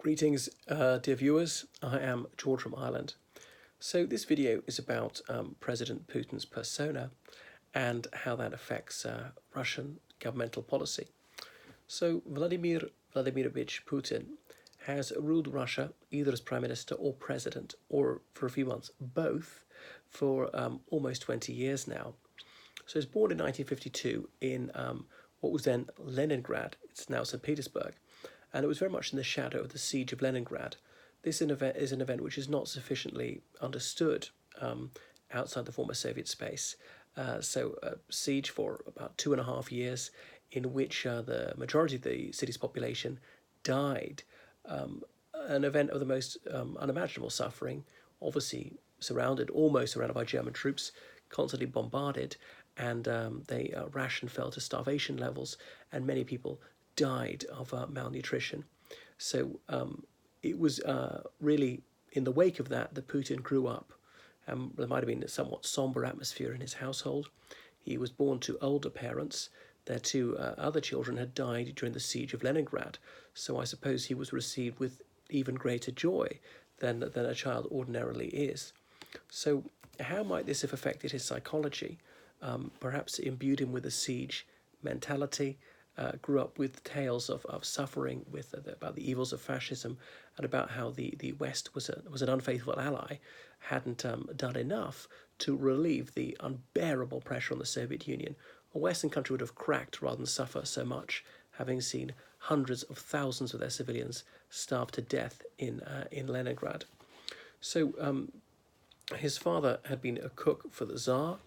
Greetings, dear viewers. I am George from Ireland. So this video is about President Putin's persona and how that affects Russian governmental policy. So Vladimir Vladimirovich Putin has ruled Russia either as prime minister or president, or for a few months both, for almost 20 years now. So he was born in 1952 in what was then Leningrad. It's now St. Petersburg. And it was very much in the shadow of the siege of Leningrad. This is an event which is not sufficiently understood outside the former Soviet space. So a siege for about 2.5 years in which the majority of the city's population died. An event of the most unimaginable suffering, obviously almost surrounded by German troops, constantly bombarded, and ration fell to starvation levels, and many people died of malnutrition. So it was really in the wake of that Putin grew up. There might have been a somewhat somber atmosphere in his household. He was born to older parents. Their two other children had died during the siege of Leningrad, so I suppose he was received with even greater joy than a child ordinarily is. So how might this have affected his psychology? Perhaps imbued him with a siege mentality. Grew up with tales of suffering, about the evils of fascism, and about how the West was an unfaithful ally, hadn't done enough to relieve the unbearable pressure on the Soviet Union. A Western country would have cracked rather than suffer so much, having seen hundreds of thousands of their civilians starve to death in Leningrad. So his father had been a cook for the Tsar,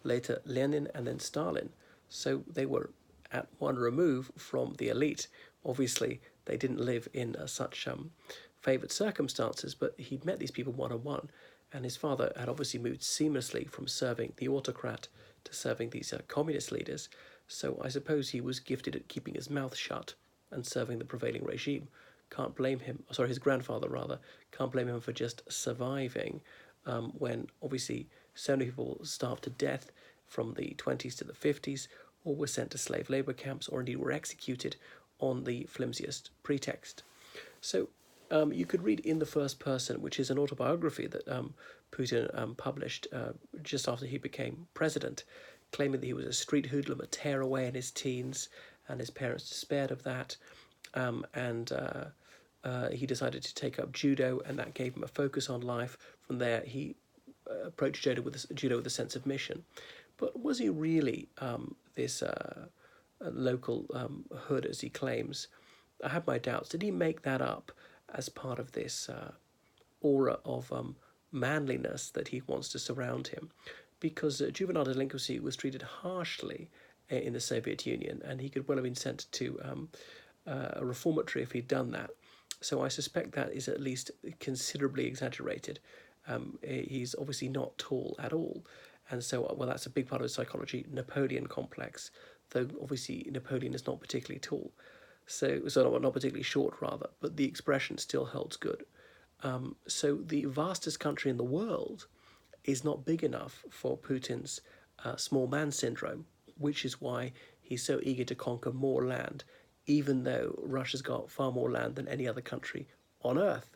later Lenin, and then Stalin. So they were at one remove from the elite. Obviously, they didn't live in such favoured circumstances, but he'd met these people one-on-one, and his father had obviously moved seamlessly from serving the autocrat to serving these communist leaders. So I suppose he was gifted at keeping his mouth shut and serving the prevailing regime. Can't blame him, his grandfather rather, can't blame him for just surviving when obviously so many people starved to death from the 20s to the 50s, or were sent to slave labour camps, or indeed were executed on the flimsiest pretext. So you could read In the First Person, which is an autobiography that Putin published just after he became president, claiming that he was a street hoodlum, a tearaway in his teens, and his parents despaired of that. He decided to take up judo, and that gave him a focus on life. From there, he approached judo with a sense of mission. But was he really this local hood, as he claims? I have my doubts. Did he make that up as part of this aura of manliness that he wants to surround him? Because juvenile delinquency was treated harshly in the Soviet Union, and he could well have been sent to a reformatory if he'd done that. So I suspect that is at least considerably exaggerated. He's obviously not tall at all. And so, well, that's a big part of his psychology, Napoleon complex, though obviously Napoleon is not particularly tall, so not particularly short rather, but the expression still holds good. So the vastest country in the world is not big enough for Putin's small man syndrome, which is why he's so eager to conquer more land, even though Russia's got far more land than any other country on earth.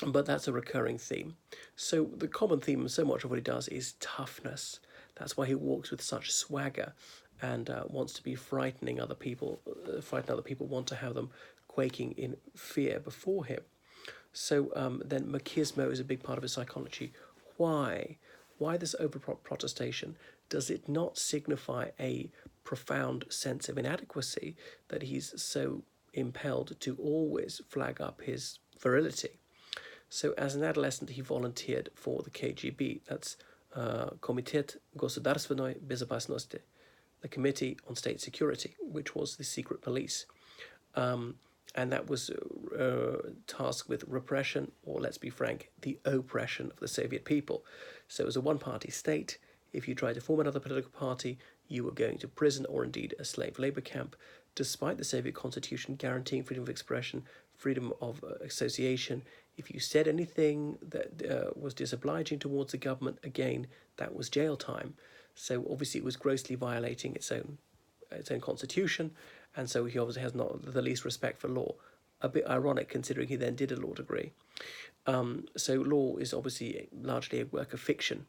But that's a recurring theme. So the common theme of so much of what he does is toughness. That's why he walks with such swagger and wants to be frightening other people, want to have them quaking in fear before him. So then machismo is a big part of his psychology. Why? Why this over-protestation? Does it not signify a profound sense of inadequacy that he's so impelled to always flag up his virility? So as an adolescent, he volunteered for the KGB. That's Komitet Государственной безопасности, the Committee on State Security, which was the secret police. And that was tasked with repression, or let's be frank, the oppression of the Soviet people. So it was a one-party state. If you tried to form another political party, you were going to prison or indeed a slave labor camp, despite the Soviet constitution guaranteeing freedom of expression, freedom of association. If you said anything that was disobliging towards the government, again, that was jail time. So obviously it was grossly violating its own constitution, and so he obviously has not the least respect for law. a bit ironic considering he then did a law degree. So law is obviously largely a work of fiction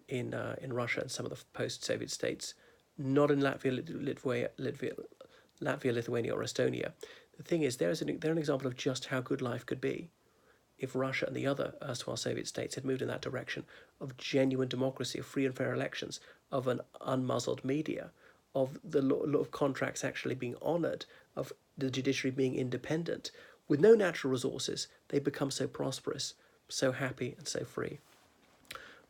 in Russia and some of the post-Soviet states, not in Latvia, Lithuania, or Estonia. The thing is, they're an example of just how good life could be if Russia and the other erstwhile Soviet states had moved in that direction of genuine democracy, of free and fair elections, of an unmuzzled media, of the law of contracts actually being honoured, of the judiciary being independent. With no natural resources, they become so prosperous, so happy, and so free.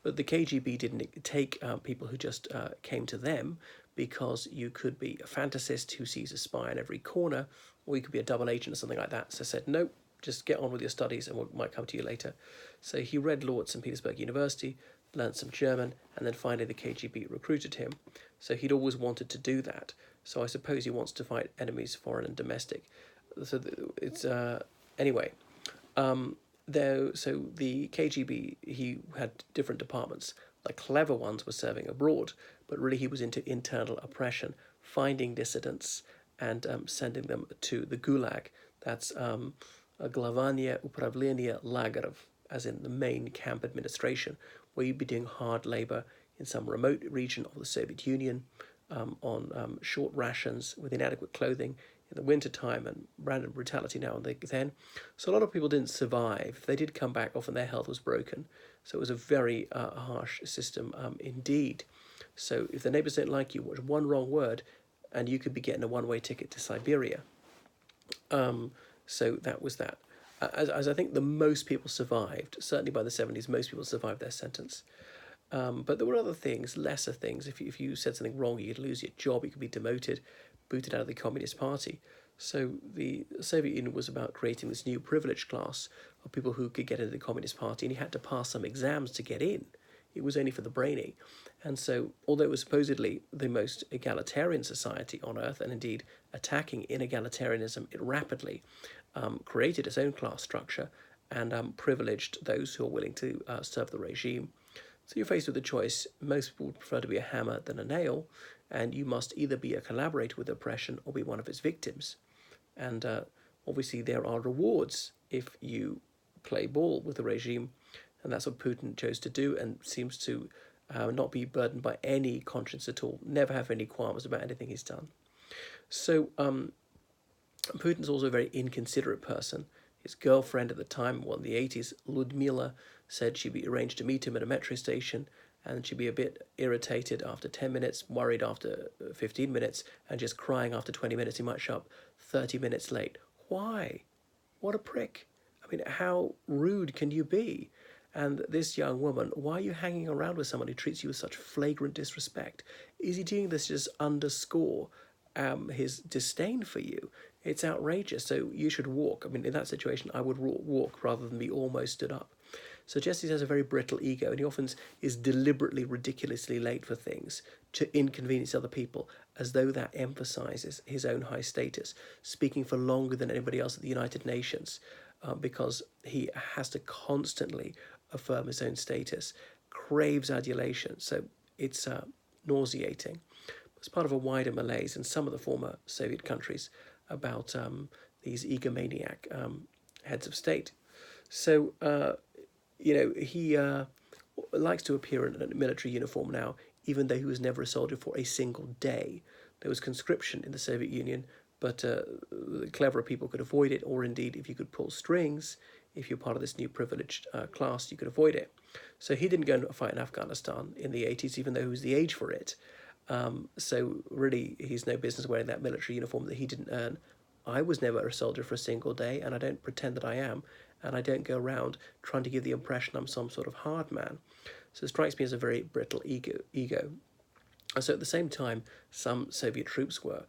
But the KGB didn't take people who just came to them, because you could be a fantasist who sees a spy in every corner, or you could be a double agent or something like that. So said, nope, just get on with your studies and we might come to you later. So he read law at St. Petersburg University, learned some German, and then finally the KGB recruited him. So he'd always wanted to do that. So I suppose he wants to fight enemies, foreign and domestic. So it's anyway. So the KGB, he had different departments. The clever ones were serving abroad, but really he was into internal oppression, finding dissidents and sending them to the Gulag. That's Glavanya Upravlenia Lagerov, as in the main camp administration, where you'd be doing hard labor in some remote region of the Soviet Union, on short rations with inadequate clothing in the wintertime and random brutality now and then. So a lot of people didn't survive. If they did come back, often their health was broken. So it was a very harsh system indeed. So if the neighbours don't like you, one wrong word, and you could be getting a one-way ticket to Siberia. So that was that. As I think the most people survived, certainly by the 70s, most people survived their sentence. But there were other things, lesser things. If you said something wrong, you'd lose your job, you could be demoted, booted out of the Communist Party. So the Soviet Union was about creating this new privileged class of people who could get into the Communist Party, and you had to pass some exams to get in. It was only for the brainy. And so, although it was supposedly the most egalitarian society on earth, and indeed attacking inegalitarianism, it rapidly created its own class structure and privileged those who are willing to serve the regime. So you're faced with a choice. Most people would prefer to be a hammer than a nail, and you must either be a collaborator with oppression or be one of its victims. And obviously there are rewards if you play ball with the regime, and that's what Putin chose to do, and seems to not be burdened by any conscience at all, never have any qualms about anything he's done. So Putin's also a very inconsiderate person. His girlfriend at the time, in the 80s, Ludmila, said she'd arranged to meet him at a metro station, and she'd be a bit irritated after 10 minutes, worried after 15 minutes, and just crying after 20 minutes. He might show up 30 minutes late. Why? What a prick. I mean, how rude can you be? And this young woman, why are you hanging around with someone who treats you with such flagrant disrespect? Is he doing this to just underscore his disdain for you? It's outrageous. So you should walk. I mean, in that situation, I would walk rather than be almost stood up. So Jesse has a very brittle ego, and he often is deliberately, ridiculously late for things to inconvenience other people, as though that emphasizes his own high status, speaking for longer than anybody else at the United Nations, because he has to constantly affirm his own status, craves adulation. So it's nauseating. It's part of a wider malaise in some of the former Soviet countries about these egomaniac heads of state. So, he likes to appear in a military uniform now, even though he was never a soldier for a single day. There was conscription in the Soviet Union, but cleverer people could avoid it, or indeed, if you could pull strings, if you're part of this new privileged class, you could avoid it. So he didn't go and fight in Afghanistan in the 80s, even though he was the age for it. So really, he's no business wearing that military uniform that he didn't earn. I was never a soldier for a single day, and I don't pretend that I am, and I don't go around trying to give the impression I'm some sort of hard man. So it strikes me as a very brittle ego. And so at the same time, some Soviet troops were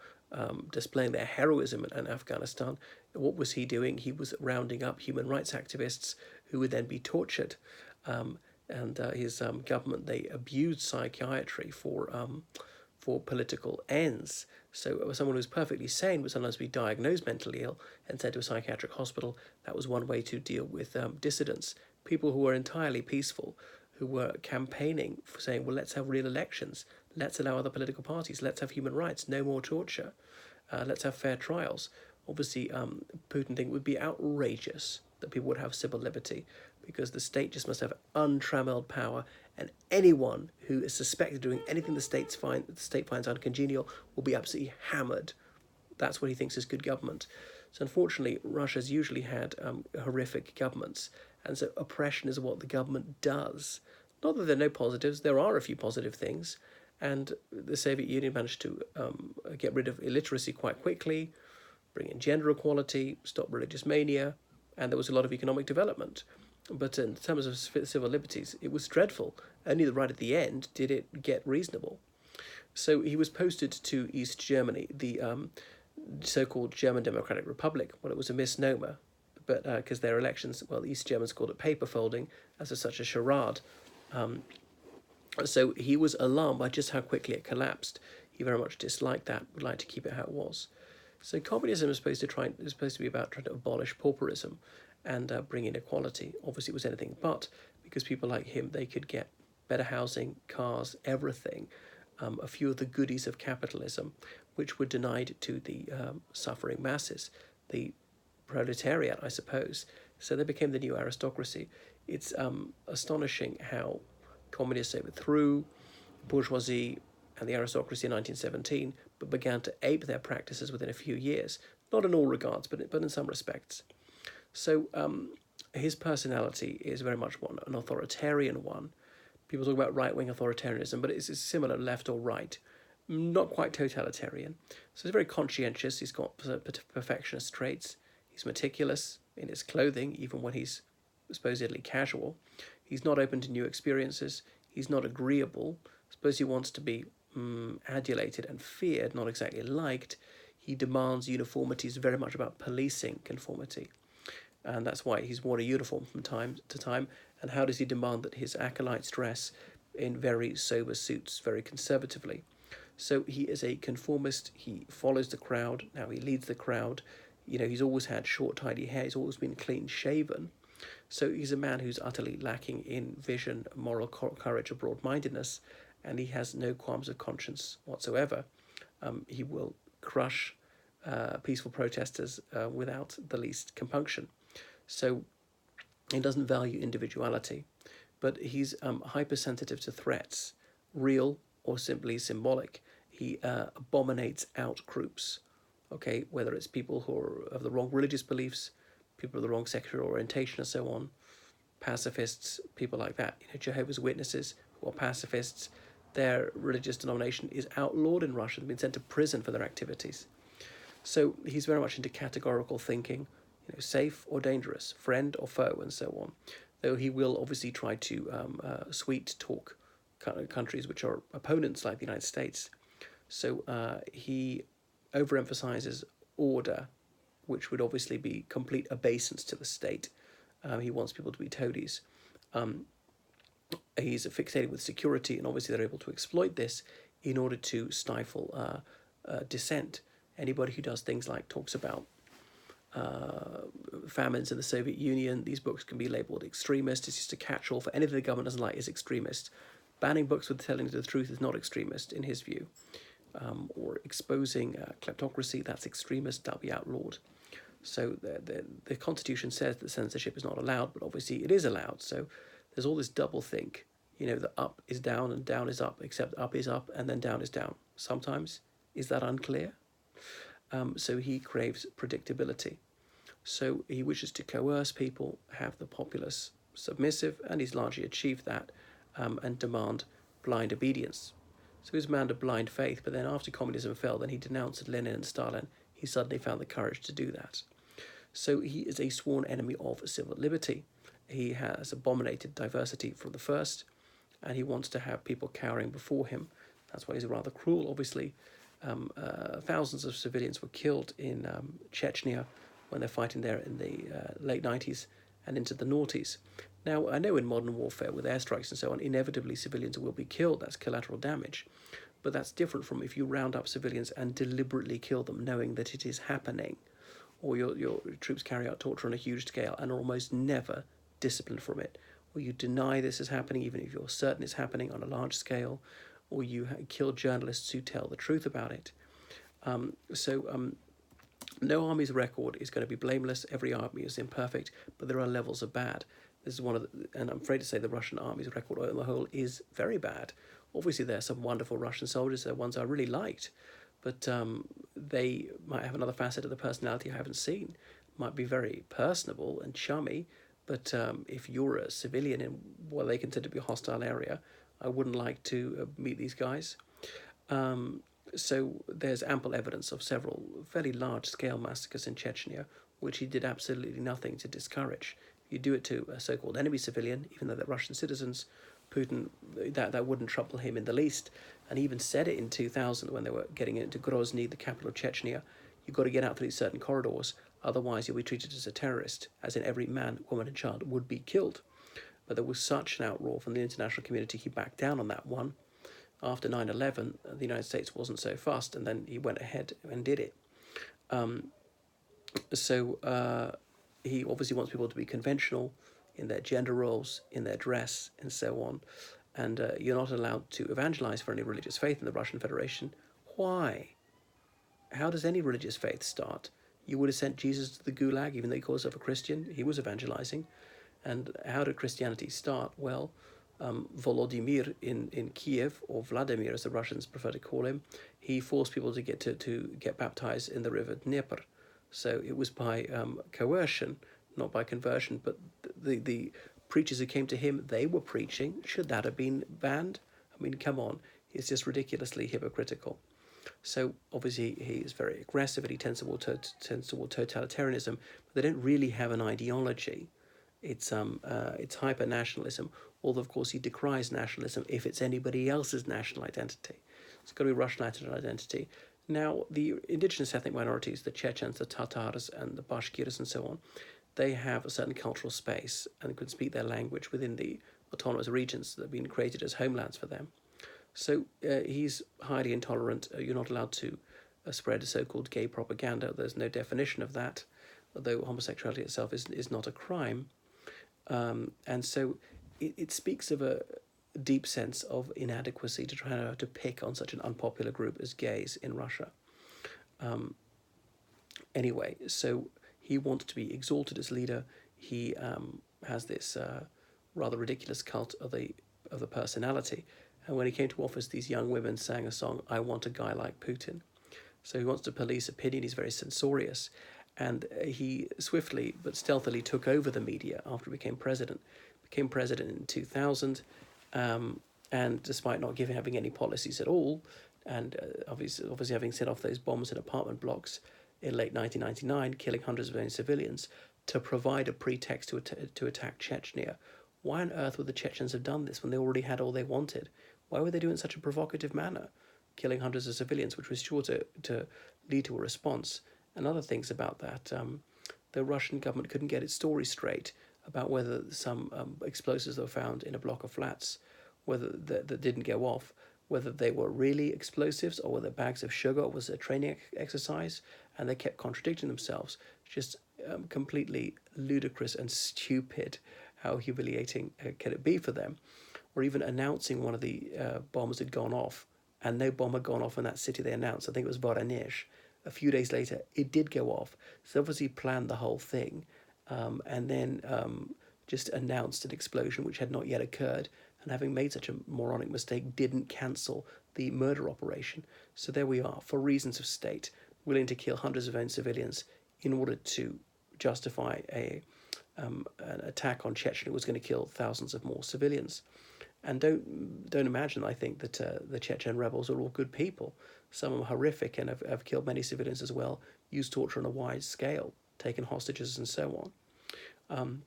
displaying their heroism in Afghanistan. What was he doing? He was rounding up human rights activists who would then be tortured. And his government, they abused psychiatry for political ends. So someone who was perfectly sane would sometimes be diagnosed mentally ill and sent to a psychiatric hospital. That was one way to deal with dissidents, people who were entirely peaceful, who were campaigning for saying, well, let's have real elections, let's allow other political parties, let's have human rights, no more torture, let's have fair trials. Obviously, Putin think it would be outrageous that people would have civil liberty, because the state just must have untrammeled power, and anyone who is suspected of doing anything the state finds uncongenial will be absolutely hammered. That's what he thinks is good government. So unfortunately, Russia's usually had horrific governments, and so oppression is what the government does. Not that there are no positives, there are a few positive things, and the Soviet Union managed to get rid of illiteracy quite quickly, bring in gender equality, stop religious mania, and there was a lot of economic development. But in terms of civil liberties, it was dreadful. Only right at the end did it get reasonable. So he was posted to East Germany, the so-called German Democratic Republic. Well, it was a misnomer, but because their elections, well, the East Germans called it paper folding, as a, such a charade. So he was alarmed by just how quickly it collapsed. He very much disliked that, would like to keep it how it was. So communism is supposed to be about trying to abolish pauperism and bring in equality. Obviously, it was anything but, because people like him, they could get better housing, cars, everything, a few of the goodies of capitalism, which were denied to the suffering masses, the proletariat, I suppose. So they became the new aristocracy. It's astonishing how communists overthrew bourgeoisie and the aristocracy in 1917, but began to ape their practices within a few years. Not in all regards, but in some respects. So his personality is very much an authoritarian one. People talk about right-wing authoritarianism, but it's similar, left or right. Not quite totalitarian. So he's very conscientious. He's got perfectionist traits. He's meticulous in his clothing, even when he's supposedly casual. He's not open to new experiences. He's not agreeable. Suppose he wants to be adulated and feared, not exactly liked. He demands uniformity. He's very much about policing conformity. And that's why he's worn a uniform from time to time. And how does he demand that his acolytes dress in very sober suits, very conservatively? So he is a conformist. He follows the crowd. Now he leads the crowd. You know, he's always had short, tidy hair. He's always been clean shaven. So he's a man who's utterly lacking in vision, moral courage, or broad-mindedness, and he has no qualms of conscience whatsoever. He will crush peaceful protesters without the least compunction. So he doesn't value individuality, but he's hypersensitive to threats, real or simply symbolic. He abominates out groups, okay, whether it's people who are of the wrong religious beliefs, people of the wrong sexual orientation and so on, pacifists, people like that. You know, Jehovah's Witnesses, who are pacifists, their religious denomination is outlawed in Russia. They've been sent to prison for their activities. So he's very much into categorical thinking, you know, safe or dangerous, friend or foe, and so on. Though he will obviously try to sweet talk countries which are opponents like the United States. So he overemphasizes order, which would obviously be complete obeisance to the state. He wants people to be toadies. He's fixated with security, and obviously they're able to exploit this in order to stifle dissent. Anybody who does things like talks about famines in the Soviet Union, these books can be labelled extremist. It's just a catch-all for anything the government doesn't like is extremist. Banning books with telling the truth is not extremist in his view. Or exposing kleptocracy, that's extremist, that'll be outlawed. So the Constitution says that censorship is not allowed, but obviously it is allowed. So there's all this double think, you know, that up is down and down is up, except up is up and then down is down. Sometimes, is that unclear? So he craves predictability. So he wishes to coerce people, have the populace submissive, and he's largely achieved that, and demand blind obedience. So he's a man of blind faith, but then after communism fell, then he denounced Lenin and Stalin. He suddenly found the courage to do that. So he is a sworn enemy of civil liberty. He has abominated diversity from the first, and he wants to have people cowering before him. That's why he's rather cruel, obviously. Thousands of civilians were killed in Chechnya when they're fighting there in the late 90s and into the noughties. Now, I know in modern warfare with airstrikes and so on, inevitably civilians will be killed. That's collateral damage. But that's different from if you round up civilians and deliberately kill them, knowing that it is happening. Or your troops carry out torture on a huge scale and are almost never disciplined from it. Or you deny this is happening, even if you're certain it's happening on a large scale. Or you kill journalists who tell the truth about it. No army's record is going to be blameless. Every army is imperfect, but there are levels of bad. This is one of the, and I'm afraid to say the Russian army's record on the whole is very bad. Obviously, there are some wonderful Russian soldiers. There are ones I really liked, but they might have another facet of the personality I haven't seen. Might be very personable and chummy, but if you're a civilian in what they consider to be a hostile area, I wouldn't like to meet these guys. So there's ample evidence of several fairly large-scale massacres in Chechnya, which he did absolutely nothing to discourage. If you do it to a so-called enemy civilian, even though they're Russian citizens, Putin, that wouldn't trouble him in the least. And he even said it in 2000 when they were getting into Grozny, the capital of Chechnya. You've got to get out through certain corridors, otherwise you'll be treated as a terrorist, as in every man, woman and child would be killed. But there was such an outroar from the international community, he backed down on that one. After 9/11, the United States wasn't so fast, and then he went ahead and did it. He obviously wants people to be conventional in their gender roles, in their dress, and so on. And you're not allowed to evangelize for any religious faith in the Russian Federation. Why? How does any religious faith start? You would have sent Jesus to the Gulag, even though he calls himself a Christian. He was evangelizing. And how did Christianity start? Well, Volodymyr in Kiev, or Vladimir as the Russians prefer to call him, he forced people to get baptized in the river Dnieper. So it was by coercion, not by conversion. But the preachers who came to him, they were preaching. Should that have been banned? I mean, come on, it's just ridiculously hypocritical. So obviously he is very aggressive and he tends toward totalitarianism, but they don't really have an ideology. It's hyper nationalism. Although of course he decries nationalism if it's anybody else's national identity. It's got to be Russian national identity. Now the indigenous ethnic minorities, the Chechens, the Tatars, and the Bashkirs, and so on, they have a certain cultural space and can speak their language within the autonomous regions that have been created as homelands for them. So he's highly intolerant. You're not allowed to spread so-called gay propaganda. There's no definition of that, although homosexuality itself is not a crime. And so it speaks of a deep sense of inadequacy to try to pick on such an unpopular group as gays in Russia. Anyway, so he wants to be exalted as leader. He has this rather ridiculous cult of the personality. And when he came to office, these young women sang a song, "I Want a Guy Like Putin." So he wants to police opinion. He's very censorious. And he swiftly but stealthily took over the media after he became president. Became president in 2000, and despite not having any policies at all, and obviously having set off those bombs in apartment blocks in late 1999, killing hundreds of own civilians, to provide a pretext to attack Chechnya. Why on earth would the Chechens have done this when they already had all they wanted? Why would they do it in such a provocative manner, killing hundreds of civilians, which was sure to lead to a response? And other things about that. The Russian government couldn't get its story straight about whether some explosives that were found in a block of flats, whether that didn't go off, whether they were really explosives or whether bags of sugar, or was a training exercise, and they kept contradicting themselves. Just completely ludicrous and stupid. How humiliating can it be for them? Or even announcing one of the bombs had gone off, and no bomb had gone off in that city they announced. I think it was Voronezh. A few days later, it did go off. So obviously planned the whole thing, and then just announced an explosion which had not yet occurred, and having made such a moronic mistake, didn't cancel the murder operation. So there we are, for reasons of state, willing to kill hundreds of own civilians in order to justify an attack on Chechnya was going to kill thousands of more civilians. And don't imagine, I think, that the Chechen rebels are all good people. Some of them are horrific and have killed many civilians as well, used torture on a wide scale, taken hostages and so on.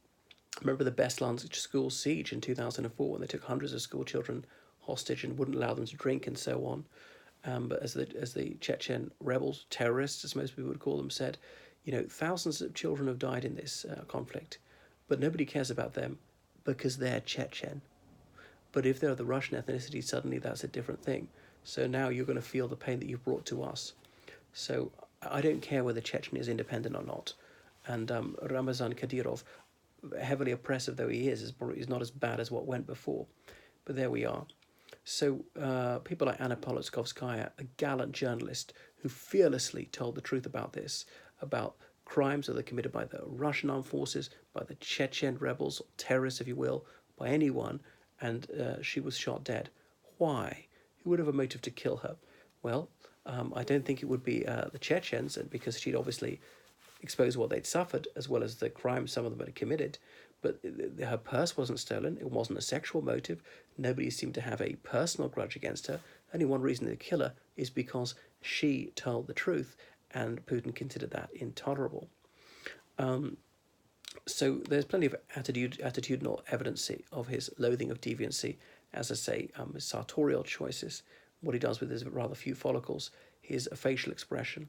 Remember the Beslan school siege in 2004 when they took hundreds of school children hostage and wouldn't allow them to drink and so on. But as the Chechen rebels, terrorists, as most people would call them, said, thousands of children have died in this conflict, but nobody cares about them because they're Chechen. But if they're the Russian ethnicity, suddenly that's a different thing. So now you're going to feel the pain that you've brought to us. So I don't care whether Chechnya is independent or not. And Ramazan Kadyrov, heavily oppressive though he is not as bad as what went before. But there we are. So people like Anna Politkovskaya, a gallant journalist who fearlessly told the truth about this, about crimes that are committed by the Russian armed forces, by the Chechen rebels, or terrorists, if you will, by anyone, and she was shot dead. Why? Who would have a motive to kill her? Well, I don't think it would be the Chechens, and because she'd obviously exposed what they'd suffered, as well as the crimes some of them had committed. But her purse wasn't stolen. It wasn't a sexual motive. Nobody seemed to have a personal grudge against her. Only one reason to kill her is because she told the truth, and Putin considered that intolerable. So there's plenty of attitudinal evidence of his loathing of deviancy, as I say, his sartorial choices, what he does with his rather few follicles, his facial expression,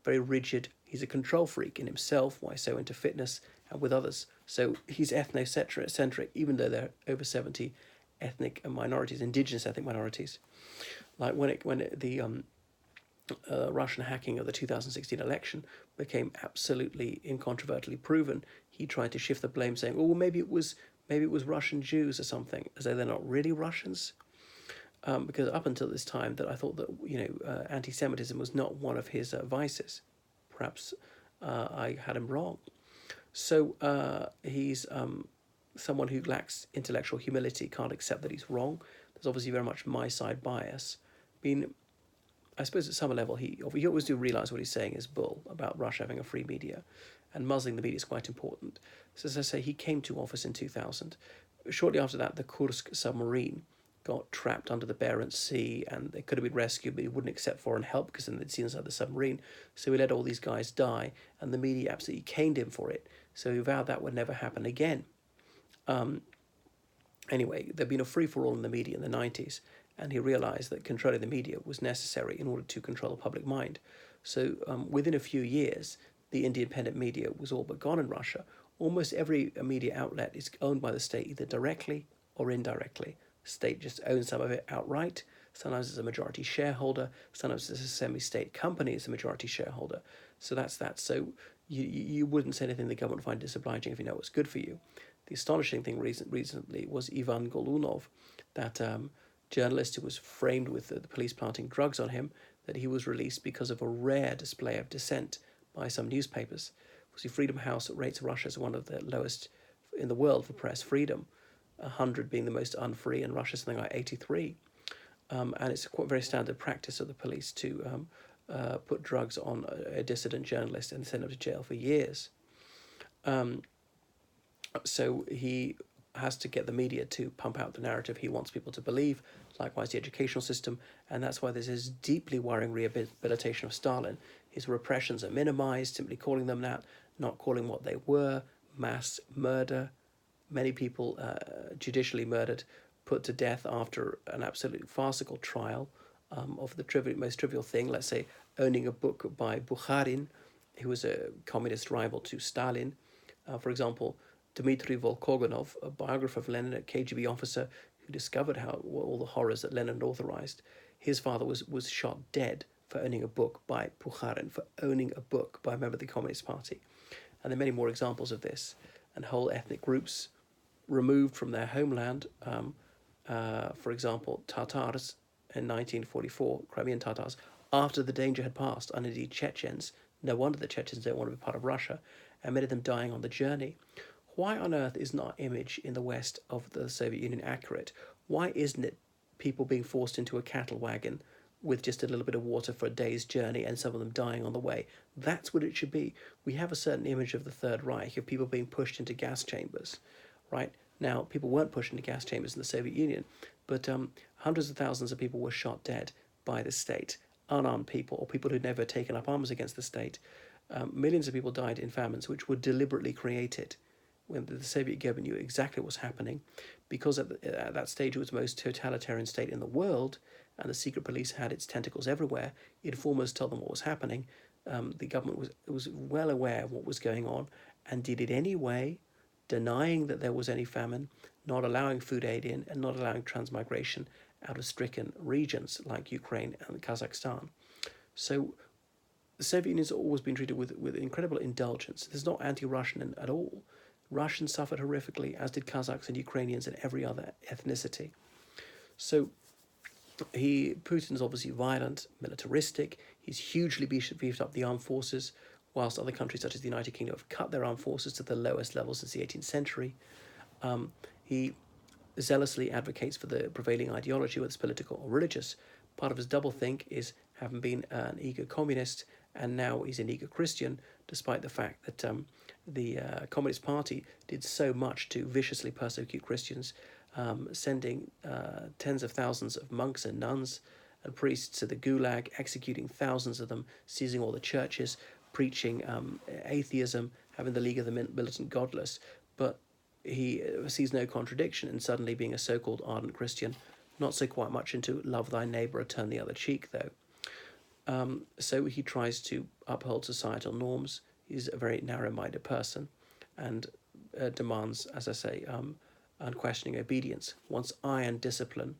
very rigid. He's a control freak in himself, why so into fitness and with others. So he's ethnocentric, even though there are over 70 ethnic minorities, indigenous ethnic minorities. Like when the Russian hacking of the 2016 election became absolutely incontrovertibly proven, he tried to shift the blame, saying, "Oh, well, maybe it was Russian Jews or something," as though they're not really Russians. Because up until this time, that I thought that anti-Semitism was not one of his vices. Perhaps I had him wrong. So he's someone who lacks intellectual humility, can't accept that he's wrong. There's obviously very much my side bias. I suppose at some level he always do realise what he's saying is bull about Russia having a free media, and muzzling the media is quite important. So as I say, he came to office in 2000. Shortly after that, the Kursk submarine got trapped under the Barents Sea, and they could have been rescued, but he wouldn't accept foreign help because then they'd seen inside the submarine. So he let all these guys die, and the media absolutely caned him for it. So he vowed that would never happen again. Anyway, there'd been a free-for-all in the media in the 90s, and he realised that controlling the media was necessary in order to control the public mind. So within a few years, the independent media was all but gone in Russia. Almost every media outlet is owned by the state, either directly or indirectly. The state just owns some of it outright. Sometimes it's a majority shareholder. Sometimes it's a semi-state company as a majority shareholder. So that's that. So you wouldn't say anything the government would find disobliging if you know what's good for you. The astonishing thing recently was Ivan Golunov, that journalist who was framed with the police planting drugs on him, that he was released because of a rare display of dissent by some newspapers. See, Freedom House rates Russia as one of the lowest in the world for press freedom, 100 being the most unfree, and Russia something like 83. And it's a very standard practice of the police to put drugs on a dissident journalist and send him to jail for years. So he has to get the media to pump out the narrative he wants people to believe, likewise the educational system, and that's why there's this deeply worrying rehabilitation of Stalin. His repressions are minimized, simply calling them that, not calling what they were, mass murder, many people judicially murdered, put to death after an absolute farcical trial of the most trivial thing, let's say owning a book by Bukharin, who was a communist rival to Stalin. For example, Dmitry Volkogonov, a biographer of Lenin, a KGB officer who discovered all the horrors that Lenin had authorized, his father was shot dead for owning a book by Bukharin, for owning a book by a member of the Communist Party. And there are many more examples of this, and whole ethnic groups removed from their homeland. For example, Tatars in 1944, Crimean Tatars, after the danger had passed, and indeed Chechens. No wonder the Chechens don't want to be part of Russia, and many of them dying on the journey. Why on earth isn't our image in the West of the Soviet Union accurate? Why isn't it people being forced into a cattle wagon with just a little bit of water for a day's journey and some of them dying on the way? That's what it should be. We have a certain image of the Third Reich, of people being pushed into gas chambers, right? Now, people weren't pushed into gas chambers in the Soviet Union, but hundreds of thousands of people were shot dead by the state, unarmed people, or people who'd never taken up arms against the state. Millions of people died in famines which were deliberately created, when the Soviet government knew exactly what was happening, because at that stage it was the most totalitarian state in the world, and the secret police had its tentacles everywhere. It foremost told them what was happening. The government was well aware of what was going on and did it anyway, denying that there was any famine, not allowing food aid in, and not allowing transmigration out of stricken regions like Ukraine and Kazakhstan. So the Soviet Union has always been treated with incredible indulgence. There's not anti-Russian at all. Russians suffered horrifically, as did Kazakhs and Ukrainians and every other ethnicity. So Putin's obviously violent, militaristic. He's hugely beefed up the armed forces, whilst other countries such as the United Kingdom have cut their armed forces to the lowest level since the 18th century. He zealously advocates for the prevailing ideology, whether it's political or religious. Part of his doublethink is having been an eager communist, and now he's an eager Christian, despite the fact that the Communist Party did so much to viciously persecute Christians, sending tens of thousands of monks and nuns and priests to the Gulag, executing thousands of them, seizing all the churches, preaching atheism, having the League of the Militant Godless. But he sees no contradiction in suddenly being a so-called ardent Christian, not so quite much into love thy neighbour or turn the other cheek, though. So he tries to uphold societal norms. He's a very narrow-minded person and demands, as I say, unquestioning obedience, wants iron discipline.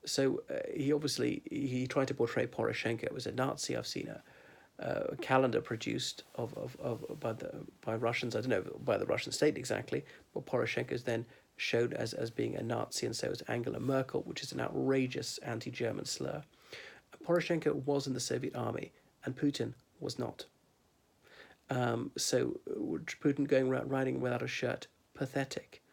So he tried to portray Poroshenko as a Nazi. I've seen a calendar produced by Russians. I don't know by the Russian state exactly, but Poroshenko is then showed as being a Nazi, and so is Angela Merkel, which is an outrageous anti-German slur. Poroshenko was in the Soviet army, and Putin was not. So Putin going around riding without a shirt, pathetic.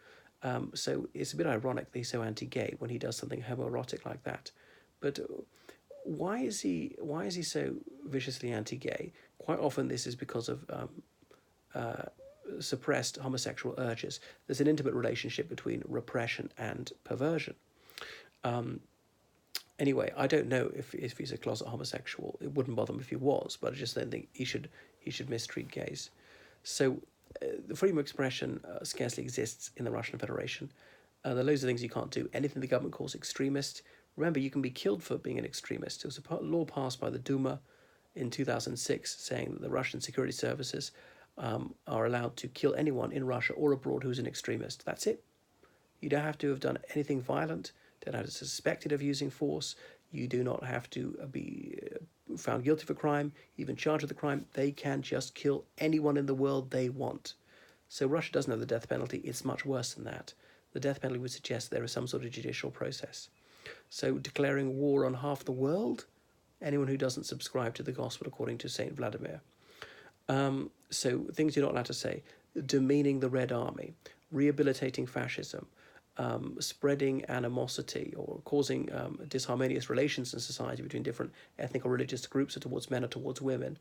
So it's a bit ironic that he's so anti-gay when he does something homoerotic like that. But why is he so viciously anti-gay? Quite often this is because of suppressed homosexual urges. There's an intimate relationship between repression and perversion. Anyway, I don't know if he's a closet homosexual. It wouldn't bother him if he was, but I just don't think he should mistreat gays. So the freedom of expression scarcely exists in the Russian Federation. There are loads of things you can't do. Anything the government calls extremist. Remember, you can be killed for being an extremist. There was a law passed by the Duma in 2006 saying that the Russian security services are allowed to kill anyone in Russia or abroad who's an extremist. That's it. You don't have to have done anything violent. Don't have to be suspected of using force. You do not have to be found guilty of a crime, even charged with a crime. They can just kill anyone in the world they want. So Russia doesn't have the death penalty. It's much worse than that. The death penalty would suggest there is some sort of judicial process. So declaring war on half the world, anyone who doesn't subscribe to the gospel according to Saint Vladimir. So things you're not allowed to say: demeaning the Red Army, rehabilitating fascism, spreading animosity or causing disharmonious relations in society between different ethnic or religious groups or towards men or towards women.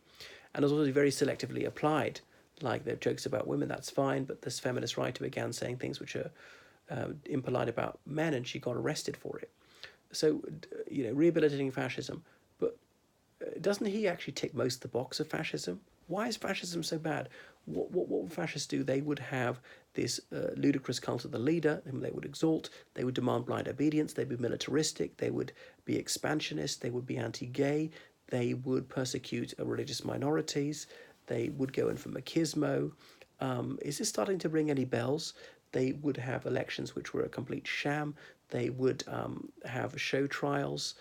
And it's also very selectively applied. Like there are jokes about women, that's fine, but this feminist writer began saying things which are impolite about men, and she got arrested for it. So, rehabilitating fascism. But doesn't he actually tick most of the box of fascism? Why is fascism so bad? What would fascists do? They would have this ludicrous cult of the leader, whom they would exalt. They would demand blind obedience. They'd be militaristic. They would be expansionist. They would be anti-gay. They would persecute religious minorities. They would go in for machismo. Is this starting to ring any bells? They would have elections which were a complete sham. They would have show trials.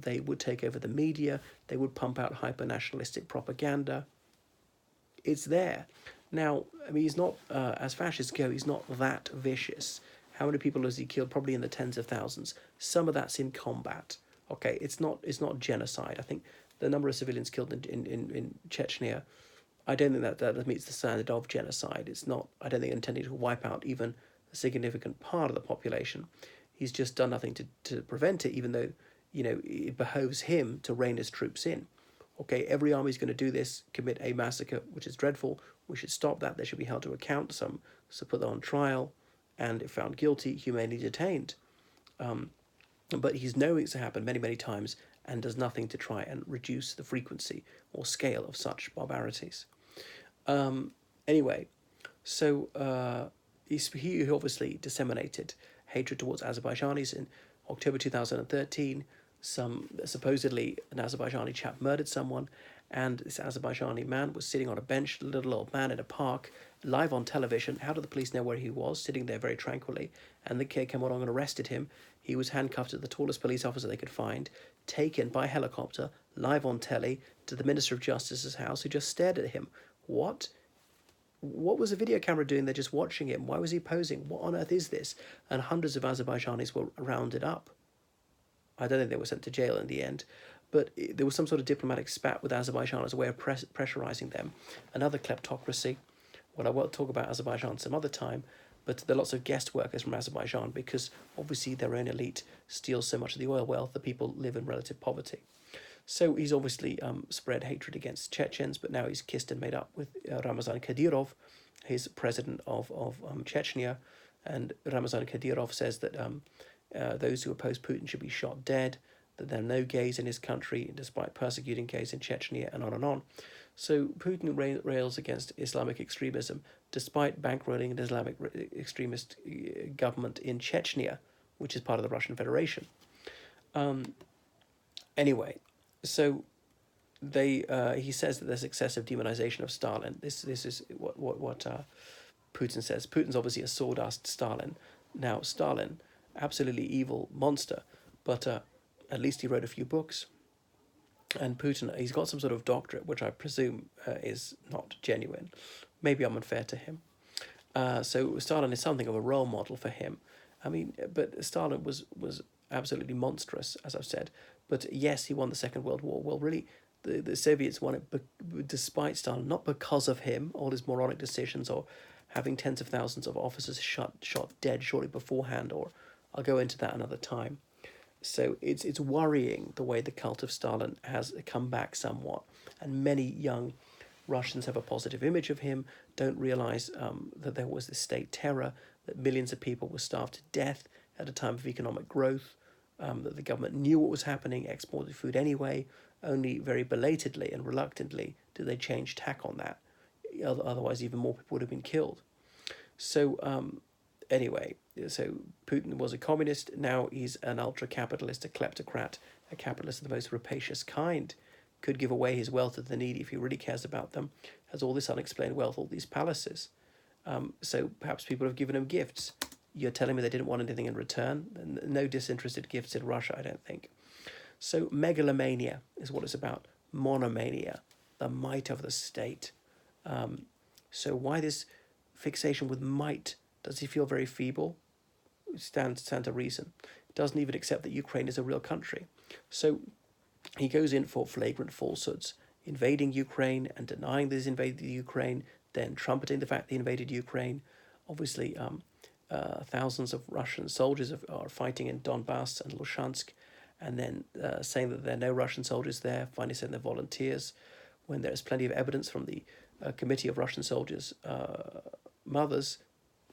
They would take over the media. They would pump out hyper-nationalistic propaganda. It's there. Now, I mean, he's not, as fascists go, he's not that vicious. How many people has he killed? Probably in the tens of thousands. Some of that's in combat. Okay, it's not genocide. I think the number of civilians killed in Chechnya, I don't think that meets the standard of genocide. It's not, I don't think, intending to wipe out even a significant part of the population. He's just done nothing to prevent it, even though, it behoves him to rein his troops in. Okay, every army is going to do this, commit a massacre, which is dreadful. We should stop that. They should be held to account. Some put them on trial, and if found guilty, humanely detained. But he's known it's happened many, many times and does nothing to try and reduce the frequency or scale of such barbarities. Anyway, so he obviously disseminated hatred towards Azerbaijanis in October 2013. Supposedly an Azerbaijani chap murdered someone, and this Azerbaijani man was sitting on a bench, a little old man in a park, live on television. How did the police know where he was? Sitting there very tranquilly, and the kid came along and arrested him. He was handcuffed to the tallest police officer they could find, taken by helicopter, live on telly, to the Minister of Justice's house, who just stared at him. What was the video camera doing there just watching him? Why was he posing? What on earth is this? And hundreds of Azerbaijanis were rounded up. I don't think they were sent to jail in the end. but there was some sort of diplomatic spat with Azerbaijan as a way of pressurizing them. Another kleptocracy. Well, I will talk about Azerbaijan some other time, but there are lots of guest workers from Azerbaijan because obviously their own elite steals so much of the oil wealth that people live in relative poverty. So he's obviously spread hatred against Chechens, but now he's kissed and made up with Ramazan Kadyrov, his president of Chechnya, and Ramazan Kadyrov says that those who oppose Putin should be shot dead, that there are no gays in his country, despite persecuting gays in Chechnya, and on and on. So Putin rails against Islamic extremism, despite bankrolling an Islamic extremist government in Chechnya, which is part of the Russian Federation. Anyway, so he says that there's excessive demonization of Stalin. This is what Putin says. Putin's obviously a sawdust Stalin. Now, Stalin, absolutely evil monster, but at least he wrote a few books. And Putin, he's got some sort of doctorate, which I presume is not genuine. Maybe I'm unfair to him. So Stalin is something of a role model for him. I mean, but Stalin was absolutely monstrous, as I've said. But yes, he won the Second World War. Well, really, the Soviets won it despite Stalin, not because of him, all his moronic decisions, or having tens of thousands of officers shot dead shortly beforehand, or I'll go into that another time. So it's worrying the way the cult of Stalin has come back somewhat, and many young Russians have a positive image of him, don't realize that there was this state terror, that millions of people were starved to death at a time of economic growth, that the government knew what was happening, exported food anyway, only very belatedly and reluctantly did they change tack on that. Otherwise, even more people would have been killed. So anyway, so Putin was a communist. Now he's an ultra-capitalist, a kleptocrat, a capitalist of the most rapacious kind. Could give away his wealth to the needy if he really cares about them. Has all this unexplained wealth, all these palaces. So perhaps people have given him gifts. You're telling me they didn't want anything in return? No disinterested gifts in Russia, I don't think. So megalomania is what it's about. Monomania, the might of the state. So why this fixation with might? Does he feel very feeble? Stands to reason. Doesn't even accept that Ukraine is a real country. So he goes in for flagrant falsehoods, invading Ukraine and denying that he's invaded Ukraine, then trumpeting the fact that he invaded Ukraine. Obviously, thousands of Russian soldiers are fighting in Donbass and Lushansk, and then saying that there are no Russian soldiers there, finally saying they're volunteers, when there is plenty of evidence from the Committee of Russian Soldiers' mothers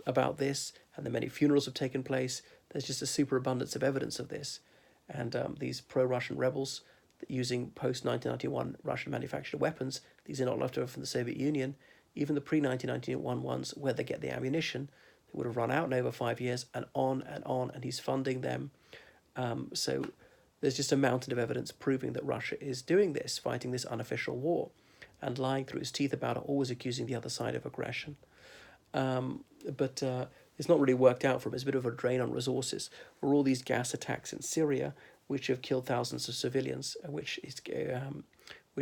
about this, and the many funerals have taken place. There's just a superabundance of evidence of this. And these pro-Russian rebels, using post-1991 Russian-manufactured weapons, these are not left over from the Soviet Union, even the pre-1991 ones, where they get the ammunition, they would have run out in over 5 years, and on, and he's funding them. So there's just a mountain of evidence proving that Russia is doing this, fighting this unofficial war, and lying through his teeth about it, always accusing the other side of aggression. But it's not really worked out for him. It's a bit of a drain on resources. For all these gas attacks in Syria, which have killed thousands of civilians, which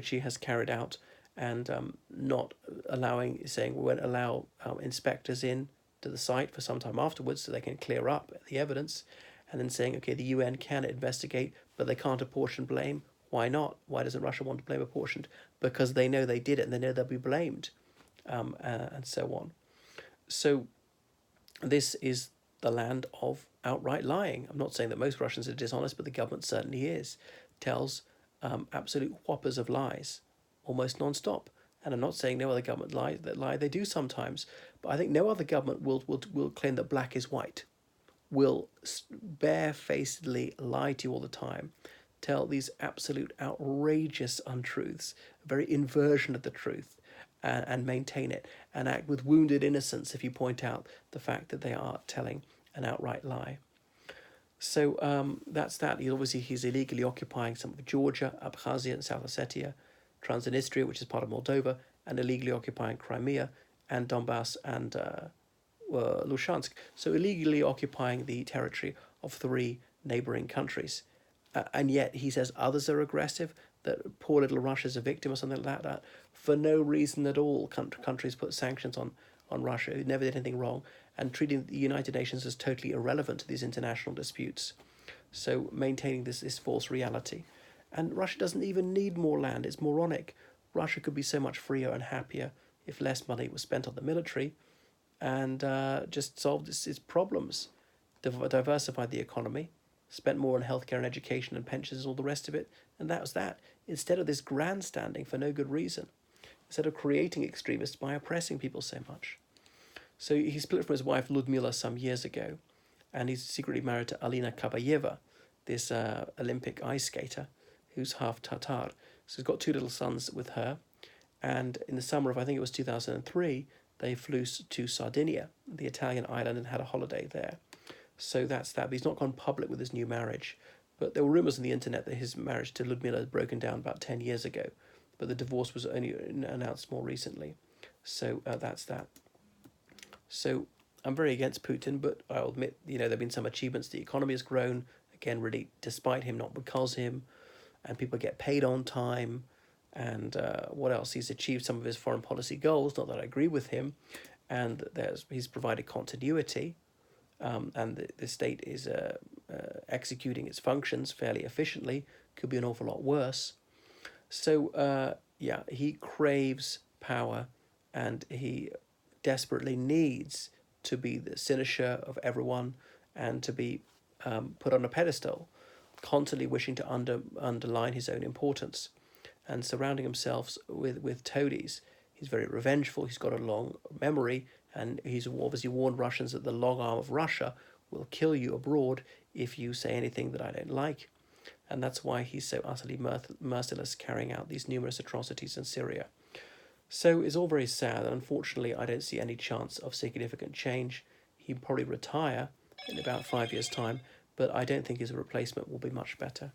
he has carried out, and not allowing, saying we won't allow inspectors in to the site for some time afterwards so they can clear up the evidence, and then saying, okay, the UN can investigate, but they can't apportion blame. Why not? Why doesn't Russia want to blame apportioned? Because they know they did it and they know they'll be blamed, and so on. So this is the land of outright lying. I'm not saying that most Russians are dishonest, but the government certainly is. Tells absolute whoppers of lies, almost non-stop. And I'm not saying no other government lie. They do sometimes. But I think no other government will claim that black is white, will barefacedly lie to you all the time, tell these absolute outrageous untruths, a very inversion of the truth, and maintain it, and act with wounded innocence if you point out the fact that they are telling an outright lie. So that's that. He's illegally occupying some of Georgia, Abkhazia and South Ossetia, Transnistria, which is part of Moldova, and illegally occupying Crimea and Donbass and Lushansk. So illegally occupying the territory of 3 neighbouring countries. And yet he says others are aggressive, that poor little Russia's a victim or something like that. For no reason at all, countries put sanctions on Russia, who never did anything wrong, and treating the United Nations as totally irrelevant to these international disputes. So maintaining this false reality. And Russia doesn't even need more land. It's moronic. Russia could be so much freer and happier if less money was spent on the military and just solved its problems, diversified the economy, spent more on healthcare and education and pensions and all the rest of it, and that was that. Instead of this grandstanding for no good reason, instead of creating extremists by oppressing people so much. So he split from his wife Ludmila some years ago, and he's secretly married to Alina Kabayeva, this Olympic ice skater who's half Tatar. So he's got two little sons with her, and in the summer of, I think it was 2003, they flew to Sardinia, the Italian island, and had a holiday there. So that's that. But he's not gone public with his new marriage. But there were rumours on the internet that his marriage to Ludmila had broken down about 10 years ago. But the divorce was only announced more recently. So that's that. So I'm very against Putin, but I'll admit, there have been some achievements. The economy has grown, again, really despite him, not because of him. And people get paid on time. And what else? He's achieved some of his foreign policy goals, not that I agree with him. And he's provided continuity. And the state is executing its functions fairly efficiently. Could be an awful lot worse. So, he craves power, and he desperately needs to be the cynosure of everyone and to be put on a pedestal, constantly wishing to underline his own importance and surrounding himself with toadies. He's very revengeful. He's got a long memory, and he's obviously warned Russians that the long arm of Russia will kill you abroad if you say anything that I don't like. And that's why he's so utterly merciless, carrying out these numerous atrocities in Syria. So it's all very sad, and unfortunately I don't see any chance of significant change. He'll probably retire in about 5 years' time, but I don't think his replacement will be much better.